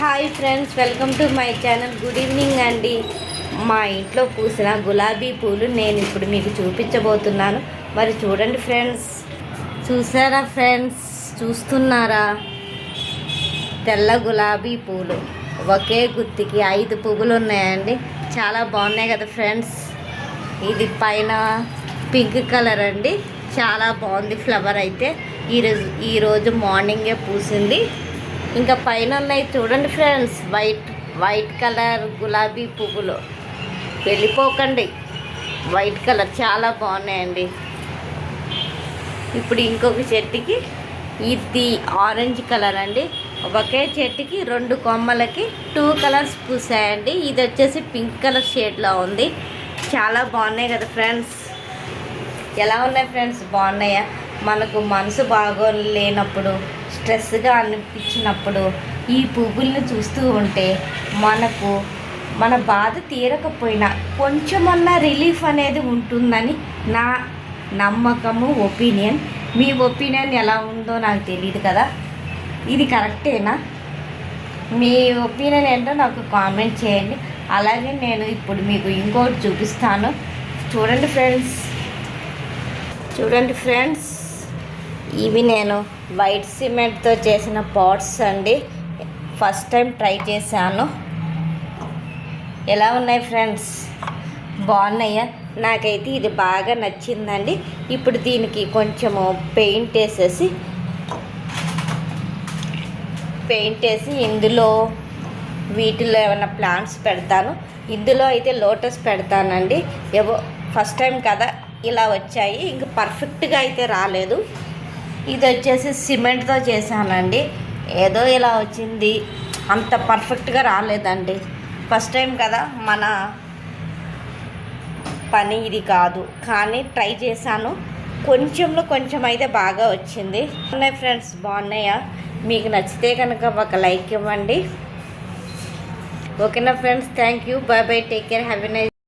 Hi friends, welcome to my channel. Good evening అండి. మా ఇంట్లో పూసిన గులాబీ పూలు నేను ఇప్పుడు మీకు చూపించబోతున్నాను. మరి చూడండి ఫ్రెండ్స్. చూసారా ఫ్రెండ్స్? చూస్తున్నారా? తెల్ల గులాబీ పూలు ఒకే గుత్తికి 5 పువ్వులు ఉన్నాయండి. చాలా బాగున్నాయి కదా ఫ్రెండ్స్. ఇది పైన పింక్ కలర్ అండి. చాలా బాగుంది ఫ్లవర్ అయితే. ఈరోజు మార్నింగే పూసింది. ఇంకా పైన ఉన్నాయి చూడండి ఫ్రెండ్స్, వైట్ కలర్ గులాబీ పువ్వులు. వెళ్ళిపోకండి, వైట్ కలర్ చాలా బాగున్నాయండి. ఇప్పుడు ఇంకొక చెట్టుకి ఇది ఆరెంజ్ కలర్ అండి. ఒకే చెట్టుకి 2 కొమ్మలకి 2 కలర్స్ పూసాయండి. ఇది వచ్చేసి పింక్ కలర్ షేడ్లో ఉంది. చాలా బాగున్నాయి కదా ఫ్రెండ్స్. ఎలా ఉన్నాయి ఫ్రెండ్స్? బాగున్నాయా? మనకు మనసు బాగోలేనప్పుడు, స్ట్రెస్గా అనిపించినప్పుడు ఈ పువ్వుల్ని చూస్తూ ఉంటే మనకు మన బాధ తీరకపోయినా కొంచెమన్నా రిలీఫ్ అనేది ఉంటుందని నా నమ్మకము, ఒపీనియన్. మీ ఒపీనియన్ ఎలా ఉందో నాకు తెలియదు కదా. ఇది కరెక్టేనా? మీ ఒపీనియన్ ఏంటో నాకు కామెంట్ చేయండి. అలాగే నేను ఇప్పుడు మీకు ఇంకోటి చూపిస్తాను. చూడండి ఫ్రెండ్స్, ఇవి నేను వైట్ సిమెంట్తో చేసిన పాట్స్ అండి. ఫస్ట్ టైం ట్రై చేశాను. ఎలా ఉన్నాయి ఫ్రెండ్స్? బాగున్నాయా? నాకైతే ఇది బాగా నచ్చిందండి. ఇప్పుడు దీనికి కొంచెము పెయింట్ వేసి ఇందులో వీటిలో ఏమైనా ప్లాంట్స్ పెడతాను. ఇందులో అయితే లోటస్ పెడతానండి. ఫస్ట్ టైం కదా ఇలా వచ్చాయి, ఇంక పర్ఫెక్ట్గా అయితే రాలేదు. ఇది వచ్చేసి సిమెంట్తో చేశానండి. ఏదో ఇలా వచ్చింది, అంత పర్ఫెక్ట్గా రాలేదండి. ఫస్ట్ టైం కదా, మన పని ఇది కాదు, కానీ ట్రై చేశాను. కొంచెంలో కొంచెం అయితే బాగా వచ్చింది. బాగున్నాయి ఫ్రెండ్స్, బాగున్నాయా? మీకు నచ్చితే కనుక ఒక లైక్ ఇవ్వండి. ఓకేనా friends? Thank you. By by. Take care. Have a nice